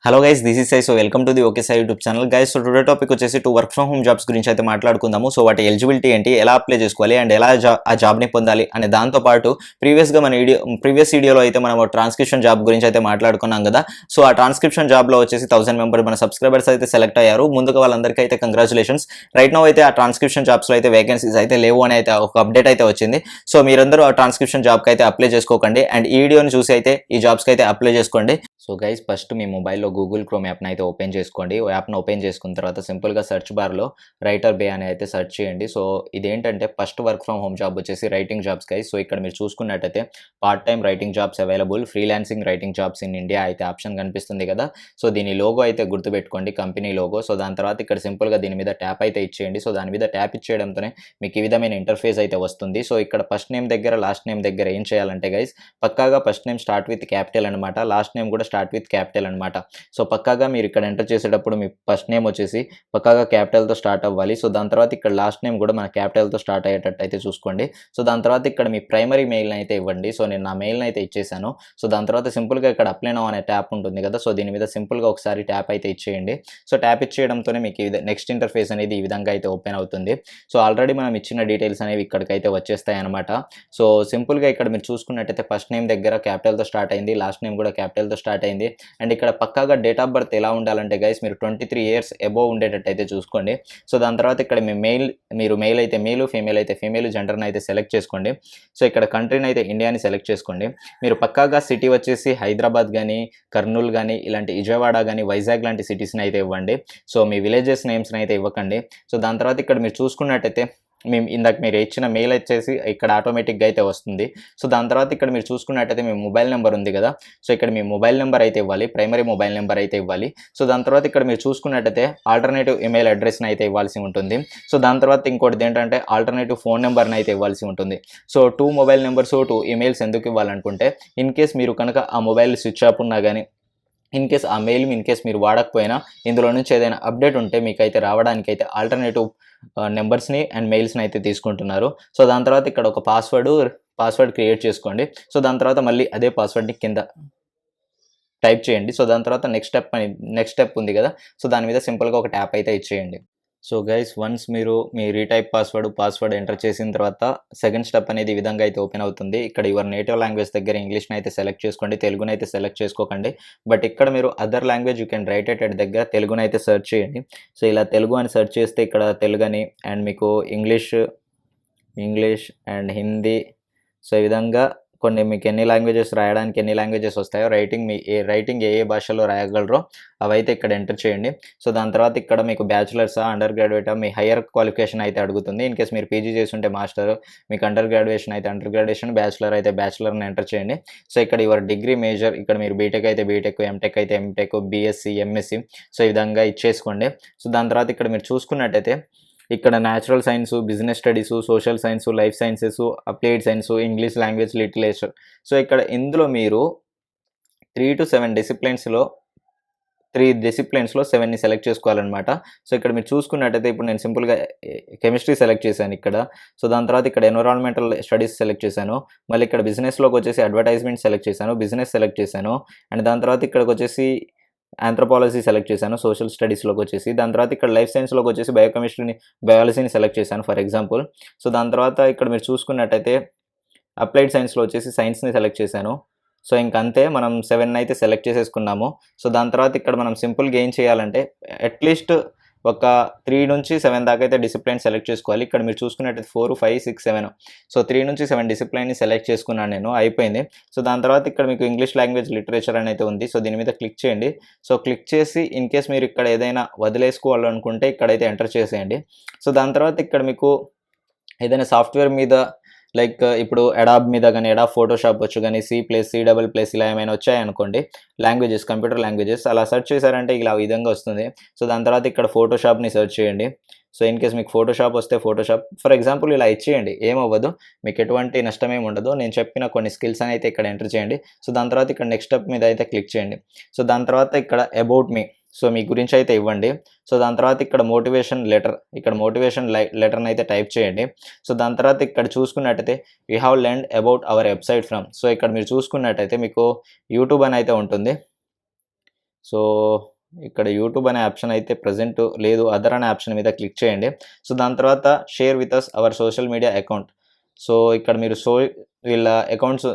Hello guys, this is Sai. So welcome to the okay Sai YouTube channel. Guys, so today topic వచ్చేసి work from home jobs గురించి అయితే మాట్లాడుకుందాము. So వాటి eligibility ఏంటి, ఎలా అప్లై చేసుకోవాలి అండ్ ఎలా ఆ జాబ్ని పొందాలి అనే దాంతో పాటు ప్రీవియస్ వీడియోలో అయితే మనం ట్రాన్స్క్రిప్షన్ జాబ్ గురించి అయితే మాట్లాడుకున్నాం కదా. సో ఆ ట్రాన్స్క్రిప్షన్ జాబ్లో వచ్చేసి 1000 మెంబర్ మన సబ్స్క్రైబర్స్ అయితే సెలెక్ట్ అయ్యారు. ముందుగా వాళ్ళందరికీ అయితే కంగ్రాచులేషన్స్. రైట్ నౌ అయితే ఆ ట్రాన్స్క్రిప్షన్ జాబ్స్లో అయితే వేకెన్సీస్ అయితే లేవు అని అయితే ఒక అప్డేట్ అయితే వచ్చింది. సో మీరందరూ ఆ ట్రాన్స్క్రిప్షన్ జాబ్కి అయితే అప్లై చేసుకోకండి అండ్ ఈ వీడియోని చూసి అయితే ఈ జాబ్స్కి అయితే అప్లై చేసుకోండి. సో గైస్, ఫస్ట్ మీ మొబైల్లో గూగుల్ క్రోమ్ యాప్ని అయితే ఓపెన్ చేసుకోండి. యాప్ను ఓపెన్ చేసుకున్న తర్వాత సింపుల్గా సెర్చ్ బార్లో రైటర్ బే అని అయితే సెర్చ్ చేయండి. సో ఇదేంటంటే first work from home job వచ్చేసి రైటింగ్ జాబ్స్ గైస్. సో ఇక్కడ మీరు చూసుకున్నట్టయితే part time writing jobs available, freelancing writing jobs in India అయితే ఆప్షన్ కనిపిస్తుంది కదా. సో దీని లోగో అయితే గుర్తుపెట్టుకోండి, కంపెనీ లోగో. సో దాని తర్వాత ఇక్కడ సింపుల్గా దీని మీద ట్యాప్ అయితే ఇచ్చేయండి. సో దాని మీద ట్యాప్ ఇచ్చేయడంతోనే మీకు ఈ విధమైన ఇంటర్ఫేస్ అయితే వస్తుంది. సో ఇక్కడ ఫస్ట్ నేమ్ దగ్గర లాస్ట్ నేమ్ దగ్గర ఏం చేయాలంటే గైస్, పక్కాగా first name start with capital అనమాట, లాస్ట్ నేమ్ కూడా స్టార్ట్ విత్ క్యాపిటల్ అనమాట. సో పక్కాగా మీరు ఇక్కడ ఎంటర్ చేసేటప్పుడు మీ ఫస్ట్ నేమ్ వచ్చేసి పక్కాగా క్యాపిటల్తో స్టార్ట్ అవ్వాలి. సో దాని తర్వాత ఇక్కడ లాస్ట్ నేమ్ కూడా మన క్యాపిటల్తో స్టార్ట్ అయ్యేటట్టు అయితే చూసుకోండి. సో దాని తర్వాత ఇక్కడ మీ ప్రైమరీ మెయిల్ని అయితే ఇవ్వండి. సో నేను నా మెయిల్ని అయితే ఇచ్చేసాను. సో దాని తర్వాత సింపుల్గా ఇక్కడ అప్లై నౌ అనే ట్యాప్ ఉంటుంది కదా. సో దీని మీద సింపుల్గా ఒకసారి ట్యాప్ అయితే ఇచ్చేయండి. సో ట్యాప్ ఇచ్చేయడంతోనే మీకు నెక్స్ట్ ఇంటర్ఫేస్ అనేది ఈ విధంగా అయితే ఓపెన్ అవుతుంది. సో ఆల్రెడీ మనం ఇచ్చిన డీటెయిల్స్ అనేవి ఇక్కడికైతే వచ్చేస్తాయి అనమాట. సో సింపుల్గా ఇక్కడ మీరు చూసుకున్నట్టయితే ఫస్ట్ నేమ్ దగ్గర క్యాపిటల్తో స్టార్ట్ అయింది, లాస్ట్ నేమ్ కూడా క్యాపిటల్తో స్టార్ట్ అయింది. అండ్ ఇక్కడ పక్కాగా డేట్ ఆఫ్ బర్త్ ఎలా ఉండాలంటే గైస్, మీరు 23 years అబోవ్ ఉండేటట్టు అయితే చూసుకోండి. సో దాని తర్వాత ఇక్కడ మీరు మెయిల్ అయితే మెయిల్, ఫీమేల్ అయితే ఫీమేల్, జెండర్ని అయితే సెలెక్ట్ చేసుకోండి. సో ఇక్కడ కంట్రీని అయితే ఇండియాని సెలెక్ట్ చేసుకోండి. మీరు పక్కాగా సిటీ వచ్చేసి హైదరాబాద్ కానీ, కర్నూలు కానీ, ఇలాంటి విజయవాడ కానీ, వైజాగ్ లాంటి సిటీస్ని అయితే ఇవ్వండి. సో మీ విలేజెస్ నేమ్స్ని అయితే ఇవ్వకండి. సో దాని తర్వాత ఇక్కడ మీరు చూసుకున్నట్టయితే ఇందాక మీరు ఇచ్చిన మెయిల్ వచ్చేసి ఇక్కడ ఆటోమేటిక్గా అయితే వస్తుంది. సో దాని తర్వాత ఇక్కడ మీరు చూసుకున్నట్టయితే మీ మొబైల్ నెంబర్ ఉంది కదా. సో ఇక్కడ మీ మొబైల్ నెంబర్ అయితే ఇవ్వాలి, ప్రైమరీ మొబైల్ నెంబర్ అయితే ఇవ్వాలి. సో దాని తర్వాత ఇక్కడ మీరు చూసుకున్నట్టయితే ఆల్టర్నేటివ్ ఈమెయిల్ అడ్రస్ని అయితే ఇవ్వాల్సి ఉంటుంది. సో దాని తర్వాత ఇంకోటి ఏంటంటే ఆల్టర్నేటివ్ ఫోన్ నెంబర్ని అయితే ఇవ్వాల్సి ఉంటుంది. సో 2 మొబైల్ నెంబర్స్ 2 ఈమెయిల్స్ ఎందుకు ఇవ్వాలనుకుంటే, ఇన్ కేస్ మీరు కనుక ఆ మొబైల్ స్విచ్ ఆఫ్ ఉన్నా కానీ, ఇన్ కేస్ ఆ మెయిల్ మీరు వాడకపోయినా ఇందులో నుంచి ఏదైనా అప్డేట్ ఉంటే మీకైతే రావడానికి అయితే ఆల్టర్నేటివ్ నెంబర్స్ని అండ్ మెయిల్స్ని అయితే తీసుకుంటున్నారు. సో దాని తర్వాత ఇక్కడ ఒక పాస్వర్డ్ క్రియేట్ చేసుకోండి. సో దాని తర్వాత మళ్ళీ అదే పాస్వర్డ్ని కింద టైప్ చేయండి. సో దాని తర్వాత నెక్స్ట్ స్టెప్ ఉంది కదా. సో దాని మీద సింపుల్గా ఒక ట్యాప్ అయితే ఇచ్చేయండి. సో గైస్, వన్స్ మీరు మీ రీటైప్ పాస్వర్డ్ ఎంటర్ చేసిన తర్వాత సెకండ్ స్టెప్ అనేది ఈ విధంగా అయితే ఓపెన్ అవుతుంది. ఇక్కడ యువర్ నేటివ్ లాంగ్వేజ్ దగ్గర ఇంగ్లీష్ని అయితే సెలెక్ట్ చేసుకోండి, తెలుగుని అయితే సెలెక్ట్ చేసుకోకండి. బట్ ఇక్కడ మీరు other language you can write at దగ్గర తెలుగుని అయితే సెర్చ్ చేయండి. సో ఇలా తెలుగు అని సెర్చ్ చేస్తే ఇక్కడ తెలుగు అని అండ్ మీకు ఇంగ్లీష్ అండ్ హిందీ, సో ఈ విధంగా కొన్ని మీకు ఎన్ని లాంగ్వేజెస్ వస్తాయో, రైటింగ్ ఏ భాషలో రాయగలరో అవైతే ఇక్కడ ఎంటర్ చేయండి. సో దాని తర్వాత ఇక్కడ మీకు బ్యాచులర్సా, అండర్ గ్రాడ్యుయేటా, మీ హయ్యర్ క్వాలిఫికేషన్ అయితే అడుగుతుంది. ఇన్ కేస్ మీరు పీజీ చేస్తుంటే మాస్టర్, మీకు అండర్ గ్రాడ్యుయేషన్, బ్యాచులర్ అయితే బ్యాచులర్ని ఎంటర్ చేయండి. సో ఇక్కడ యువర్ డిగ్రీ మేజర్, ఇక్కడ మీరు బీటెక్ అయితే బీటెక్, ఎంటెక్ అయితే ఎంటెక్, బీఎస్సీ, ఎంఎస్సీ, సో ఈ విధంగా ఇచ్చేసుకోండి. సో దాని తర్వాత ఇక్కడ మీరు చూసుకున్నట్టయితే ఇక్కడ natural science, business studies, social science, life sciences, applied science, English language, literature. So ఇక్కడ ఇందులో మీరు 3 to 7 డిసిప్లిన్స్లో 7ని సెలెక్ట్ చేసుకోవాలన్నమాట. సో ఇక్కడ మీరు చూసుకున్నట్టయితే ఇప్పుడు నేను సింపుల్గా కెమిస్ట్రీ సెలెక్ట్ చేశాను ఇక్కడ. సో దాని తర్వాత ఇక్కడ ఎన్విరాన్మెంటల్ స్టడీస్ సెలెక్ట్ చేశాను. మళ్ళీ ఇక్కడ బిజినెస్లోకి వచ్చేసి అడ్వర్టైజ్మెంట్ సెలెక్ట్ చేశాను, బిజినెస్ సెలెక్ట్ చేశాను. అండ్ దాని తర్వాత ఇక్కడికి వచ్చేసి ఆంథ్రోపాలజీ సెలెక్ట్ చేశాను, సోషల్ స్టడీస్లోకి వచ్చేసి. దాని తర్వాత ఇక్కడ లైఫ్ సైన్స్లోకి వచ్చేసి బయాలజీని సెలెక్ట్ చేశాను ఫర్ ఎగ్జాంపుల్. సో దాని తర్వాత ఇక్కడ మీరు చూసుకున్నట్టయితే అప్లైడ్ సైన్స్లో వచ్చేసి సైన్స్ని సెలెక్ట్ చేశాను. సో ఇంకంతే, మనం 7 అయితే సెలెక్ట్ చేసేసుకున్నాము. సో దాని తర్వాత ఇక్కడ మనం సింపుల్గా ఏం చేయాలంటే అట్లీస్ట్ ఒక 3 నుంచి 7 దాకా అయితే డిసిప్లిన్ సెలెక్ట్ చేసుకోవాలి. ఇక్కడ మీరు చూసుకున్నట్టయితే 4, 5, 6, 7, సో 3 నుంచి 7 డిసిప్లిన్ని సెలెక్ట్ చేసుకున్నాను నేను, అయిపోయింది. సో దాని తర్వాత ఇక్కడ మీకు ఇంగ్లీష్ లాంగ్వేజ్, లిటరేచర్ అని అయితే ఉంది. సో దీని మీద క్లిక్ చేయండి. సో క్లిక్ చేసి ఇన్ కేస్ మీరు ఇక్కడ ఏదైనా వదిలేసుకోవాలనుకుంటే ఇక్కడైతే ఎంటర్ చేసేయండి. సో దాని తర్వాత ఇక్కడ మీకు ఏదైనా సాఫ్ట్వేర్ మీద లైక్ ఇప్పుడు అడాబ్ మీద కానీ, అడాబ్ ఫోటోషాప్ వచ్చు కానీ, C++, ఇలా ఏమైనా వచ్చాయనుకోండి, కంప్యూటర్ లాంగ్వేజెస్ అలా సెర్చ్ చేశారంటే ఇలా విధంగా వస్తుంది. సో దాని తర్వాత ఇక్కడ ఫోటోషాప్ని సెర్చ్ చేయండి. సో ఇన్ కేస్ మీకు ఫోటోషాప్ వస్తే ఫోటోషాప్ ఫర్ ఎగ్జాంపుల్ ఇలా ఇచ్చేయండి, ఏమవ్వదు, మీకు ఎటువంటి నష్టం ఏమి ఉండదు. నేను చెప్పిన కొన్ని స్కిల్స్ అని అయితే ఇక్కడ ఎంటర్ చేయండి. సో దాని తర్వాత ఇక్కడ నెక్స్ట్ స్టెప్ మీద అయితే క్లిక్ చేయండి. సో దాని తర్వాత ఇక్కడ అబౌట్ మీ, సో మీ గురించి అయితే ఇవ్వండి. సో దాని తర్వాత ఇక్కడ మోటివేషన్ లెటర్ని అయితే టైప్ చేయండి. సో దాని తర్వాత ఇక్కడ చూసుకున్నట్టయితే you have learned about our website from, so ఇక్కడ మీరు చూసుకున్నట్టయితే మీకు యూట్యూబ్ అని అయితే ఉంటుంది. సో ఇక్కడ యూట్యూబ్ అనే ఆప్షన్ అయితే ప్రెజెంట్ లేదు. అదర్ అనే ఆప్షన్ మీద క్లిక్ చేయండి. సో దాని తర్వాత share with us our social media account. So ఇక్కడ మీరు వీళ్ళ అకౌంట్స్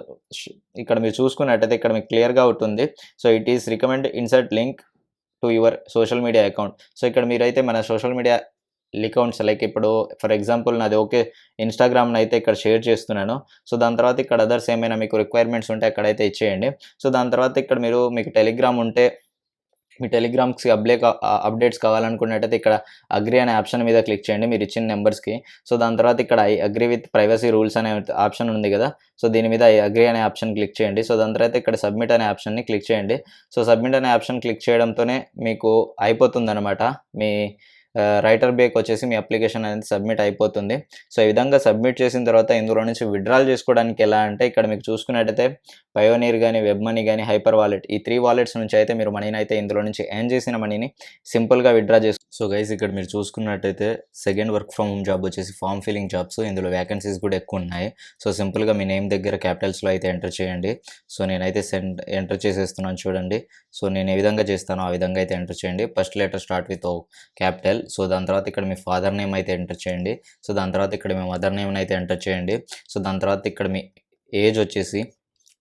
ఇక్కడ మీరు చూసుకున్నట్టయితే ఇక్కడ మీకు క్లియర్‌గా ఉంటుంది. So it is recommend insert link to your social media account. So ఇక్కడ మీరైతే మన సోషల్ మీడియా అకౌంట్స్ లైక్ ఇప్పుడు ఫర్ ఎగ్జాంపుల్ నాది ఓకే ఇన్‌స్టాగ్రామ్‌నైతే ఇక్కడ షేర్ చేస్తున్నాను. సో దాని తర్వాత ఇక్కడ అదర్స్ ఏమైనా మీకు రిక్వైర్మెంట్స్ ఉంటే అక్కడైతే ఇచ్చేయండి. సో దాని తర్వాత ఇక్కడ మీకు టెలిగ్రామ్ ఉంటే మీ టెలిగ్రామ్స్‌కి అప్డేట్స్ కావాలనుకున్నట్టయితే ఇక్కడ అగ్రీ అనే ఆప్షన్ మీద క్లిక్ చేయండి మీరు ఇచ్చిన నంబర్స్‌కి. సో దాని తర్వాత ఇక్కడ I agree with privacy rules అనే ఆప్షన్ ఉంది కదా! సో దీని మీద ఐ అగ్రీ అనే ఆప్షన్ క్లిక్ చేయండి. సో దాని తర్వాత ఇక్కడ సబ్మిట్ అనే ఆప్షన్‌ని క్లిక్ చేయండి. సో సబ్మిట్ అనే ఆప్షన్ క్లిక్ చేయడంతోనే మీకు అయిపోతుందనమాట. మీ రైటర్ బేక్ వచ్చేసి మీ అప్లికేషన్ అనేది సబ్మిట్ అయిపోతుంది. సో ఈ విధంగా సబ్మిట్ చేసిన తర్వాత ఇందులో నుంచి విత్‌డ్రాల్ చేసుకోవడానికి ఎలా అంటే ఇక్కడ మీకు చూసుకున్నట్టయితే పయోనీర్ గాని, వెబ్ మనీ గాని, హైపర్ వాలెట్ ఈ 3 వాలెట్స్ నుంచి అయితే మీరు మనీని అయితే ఇందులో నుంచి ఎర్న్ చేసిన మనీని సింపుల్‌గా విత్‌డ్రా సో గైస్ ఇక్కడ మీరు చూసుకున్నట్టయితే second work from home job వచ్చేసి ఫార్మ్ ఫిల్లింగ్ జాబ్స్. ఇందులో వేకెన్సీస్ కూడా ఎక్కువ ఉన్నాయి. సో సింపుల్‌గా మీ నేమ్ దగ్గర క్యాపిటల్స్‌లో అయితే ఎంటర్ చేయండి. సో నేనైతే ఎంటర్ చేసేస్తున్నాను చూడండి. సో నేను ఏ విధంగా చేస్తానో ఆ విధంగా అయితే ఎంటర్ చేయండి. First letter start with capital. So దాని తర్వాత ఇక్కడ మీ ఫాదర్ నేమ్ అయితే ఎంటర్ చేయండి. సో దాని తర్వాత ఇక్కడ మీ మదర్ నేమ్‌ని అయితే ఎంటర్ చేయండి. సో దాని తర్వాత ఇక్కడ మీ ఏజ్ వచ్చేసి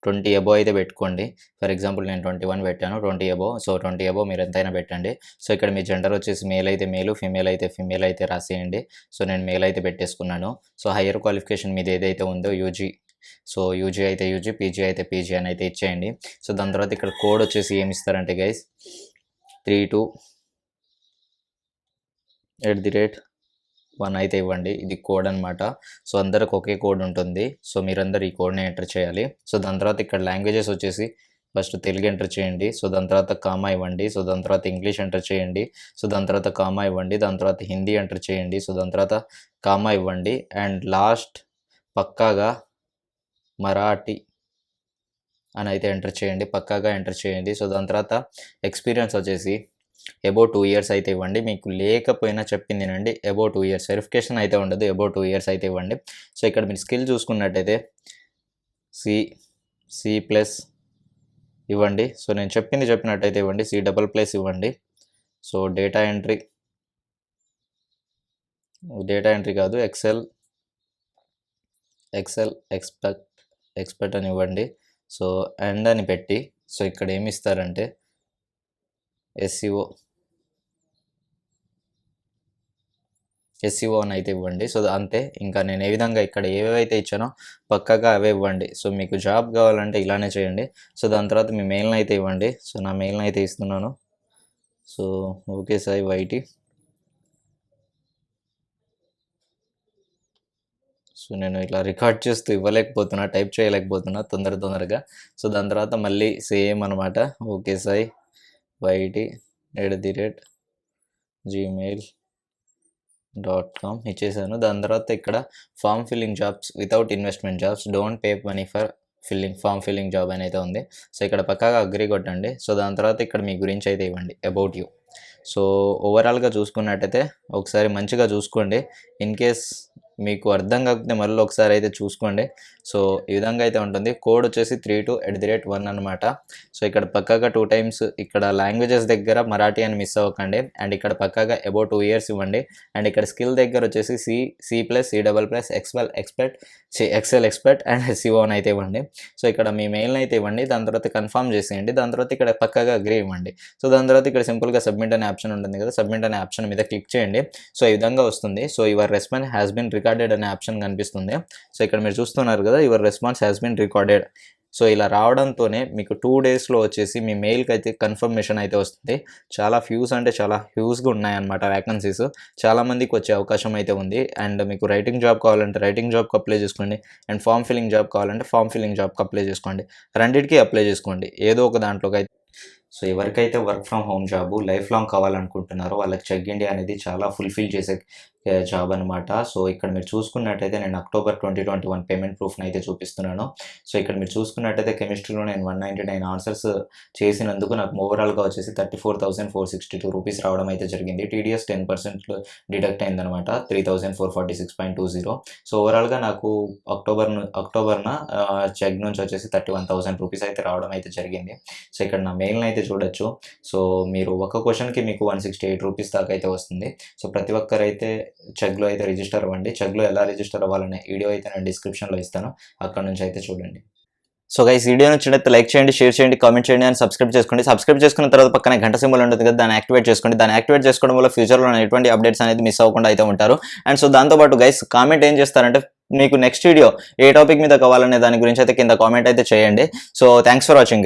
20 అబోవ్ అయితే పెట్టుకోండి. ఫర్ ఎగ్జాంపుల్ నేను 21 పెట్టాను. 20 అబోవ్. సో 20 అబోవ్ మీరు ఎంతైనా పెట్టండి. సో ఇక్కడ మీ జెండర్ వచ్చేసి మేల్ అయితే మేలు, ఫీమేల్ అయితే ఫీమేల్ అయితే రాసేయండి. సో నేను మేల్ అయితే పెట్టేసుకున్నాను. సో హైయర్ క్వాలిఫికేషన్ మీది ఏదైతే ఉందో యూజీ. సో యూజీ అయితే యూజీ, పీజీ అయితే పీజీ అని అయితే ఇచ్చేయండి. సో దాని తర్వాత ఇక్కడ కోడ్ వచ్చేసి ఏమి ఇస్తారంటే గైస్ 32@1 అయితే ఇవ్వండి. ఇది కోడ్ అనమాట. సో అందరికి ఒకే కోడ్ ఉంటుంది. సో మీరందరూ ఈ కోడ్‌ని ఎంటర్ చేయాలి. సో దాని తర్వాత ఇక్కడ లాంగ్వేజెస్ వచ్చేసి ఫస్ట్ తెలుగు ఎంటర్ చేయండి. సో దాని తర్వాత కామా ఇవ్వండి. సో దాని తర్వాత ఇంగ్లీష్ ఎంటర్ చేయండి. సో దాని తర్వాత కామా ఇవ్వండి. దాని తర్వాత హిందీ ఎంటర్ చేయండి. సో దాని తర్వాత కామా ఇవ్వండి. అండ్ లాస్ట్ పక్కాగా మరాఠీ అని అయితే ఎంటర్ చేయండి. పక్కాగా ఎంటర్ చేయండి. సో దాని తర్వాత ఎక్స్పీరియన్స్ వచ్చేసి అబౌవ్ 2 ఇయర్స్ అయితే ఇవ్వండి. మీకు లేకపోయినా చెప్పింది వినండి. అబౌవ్ 2 ఇయర్స్ వెరిఫికేషన్ అయితే ఉండదు. అబౌవ్ 2 ఇయర్స్ అయితే ఇవ్వండి. సో ఇక్కడ మీరు స్కిల్ చూసుకున్నట్టయితే సి ప్లస్ ఇవ్వండి. సో నేను చెప్పినట్టయితే ఇవ్వండి. C++ ఇవ్వండి. సో డేటా ఎంట్రీ కాదు ఎక్సెల్ ఎక్స్పర్ట్ అని ఇవ్వండి. సో అండ్ అని పెట్టి సో ఇక్కడ ఏమి ఇస్తారంటే SEO అని అయితే ఇవ్వండి. సో అంతే. ఇంకా నేను ఏ విధంగా ఇక్కడ ఏవేవైతే ఇచ్చానో పక్కాగా అవే ఇవ్వండి. సో మీకు జాబ్ కావాలంటే ఇలానే చేయండి. సో దాని తర్వాత మీ మెయిల్‌ని అయితే ఇవ్వండి. సో నా మెయిల్‌ని అయితే ఇస్తున్నాను. So okay Sai YT. So నేను ఇలా రికార్డ్ చేస్తూ ఇవ్వలేకపోతున్నా, టైప్ చేయలేకపోతున్నా తొందరగా. సో దాని తర్వాత మళ్ళీ సేమ్ అనమాట. ఓకే సాయి వైటీ @gmail.com ఇచ్చేసాను. దాని తర్వాత ఇక్కడ form filling jobs without investment jobs don't pay money for form filling job అని అయితే ఉంది. సో ఇక్కడ పక్కాగా అగ్రీ కొట్టండి. సో దాని తర్వాత ఇక్కడ మీ గురించి అయితే ఇవ్వండి అబౌట్ యూ. సో ఓవరాల్‌గా చూసుకున్నట్టయితే ఒకసారి మంచిగా చూసుకోండి. ఇన్ కేస్ మీకు అర్థం కాకపోతే మళ్ళీ ఒకసారి అయితే చూసుకోండి. సో ఈ విధంగా అయితే ఉంటుంది. కోడ్ వచ్చేసి 32@1 అనమాట. సో ఇక్కడ పక్కాగా 2 టైమ్స్ ఇక్కడ లాంగ్వేజెస్ దగ్గర మరాఠీ అని మిస్ అవ్వకండి. అండ్ ఇక్కడ పక్కాగా అబౌవ్ 2 ఇయర్స్ ఇవ్వండి. అండ్ ఇక్కడ స్కిల్ దగ్గర వచ్చేసి ఎక్సెల్ ఎక్స్పర్ట్ అండ్ SEO అని అయితే ఇవ్వండి. సో ఇక్కడ మీ మెయిల్‌ని అయితే ఇవ్వండి. దాని తర్వాత కన్ఫర్మ్ చేసేయండి. దాని తర్వాత ఇక్కడ పక్కాగా అగ్రీ ఇవ్వండి. సో దాని తర్వాత ఇక్కడ సింపుల్‌గా సబ్మిట్ అనే ఆప్షన్ ఉంటుంది కదా! సబ్మిట్ అనే ఆప్షన్ మీద క్లిక్ చేయండి. సో ఈ విధంగా వస్తుంది. So your response has been recorded అనే ఆప్షన్ కనిపిస్తుంది. సో ఇక్కడ మీరు చూస్తున్నారు కదా! Your response has been recorded. So ఇలా రావడంతోనే మీకు 2 డేస్‌లో వచ్చేసి మీ మెయిల్‌కి అయితే కన్ఫర్మేషన్ అయితే వస్తుంది. చాలా హ్యూజ్‌గా ఉన్నాయన్నమాట వేకెన్సీస్. చాలామందికి వచ్చే అవకాశం అయితే ఉంది. అండ్ మీకు రైటింగ్ జాబ్ కావాలంటే రైటింగ్ జాబ్‌కి అప్లై చేసుకోండి. అండ్ ఫార్మ్ ఫిల్లింగ్ జాబ్ కావాలంటే ఫార్మ్ ఫిల్లింగ్ జాబ్‌కి అప్లై చేసుకోండి. రెండిటికి అప్లై చేసుకోండి. ఏదో ఒక దాంట్లోకి. సో ఎవరికైతే work from home job life long కావాలనుకుంటున్నారో వాళ్ళకి చెక్ ఇండియా అనేది చాలా ఫుల్ఫిల్ చేసే జాబ్ అనమాట. సో ఇక్కడ మీరు చూసుకున్నట్టయితే నేను అక్టోబర్ 2021 పేమెంట్ ప్రూఫ్‌ని అయితే చూపిస్తున్నాను. సో ఇక్కడ మీరు చూసుకున్నట్టయితే కెమిస్ట్రీలో నేను 199 ఆన్సర్స్ చేసినందుకు నాకు ఓవరాల్‌గా వచ్చేసి 34,462 రూపీస్ రావడం అయితే జరిగింది. TDS 10% డిడక్ట్ అయిందనమాట. 3,446.20. సో ఓవరాల్‌గా నాకు అక్టోబర్‌న చెక్ నుంచి వచ్చేసి 31,000 రూపీస్ అయితే రావడం అయితే జరిగింది. సో ఇక్కడ నా మెయిల్‌ని అయితే చూడొచ్చు. సో మీరు ఒక క్వశ్చన్కి మీకు 168 రూపీస్ దాకా అయితే వస్తుంది. సో ప్రతి ఒక్కరైతే చెగ్లో అయితే రిజిస్టర్ అవ్వండి. చెగ్లో ఎలా రిజిస్టర్ అవ్వాలనే వీడియో అయితే నేను డిస్క్రిప్షన్లో ఇస్తాను, అక్కడ నుంచి అయితే చూడండి. సో గైస్ వీడియో నచ్చినట్లయితే లైక్ చేయండి, షేర్ చేయండి, కామెంట్ చేయండి అండ్ సబ్స్క్రైబ్ చేసుకోండి. సబ్స్క్రైబ్ చేసుకున్న తర్వాత పక్కనే గంట సింబల్ ఉంటుంది కదా, దాన్ని యాక్టివేట్ చేసుకోండి. దాన్ని యాక్టివేట్ చేసుకోవడం వల్ల ఫ్యూచర్లో ఎటువంటి అప్డేట్స్ అనేది మిస్ అవ్వకుండా అయితే ఉంటారు. అండ్ సో దాంతోపాటు గైస్ కామెంట్ ఏం చేస్తారంటే మీకు నెక్స్ట్ వీడియో ఏ టాపిక్ మీద కావాలనే దాని గురించి అయితే కింద కామెంట్ అయితే చేయండి. So thanks for watching guys.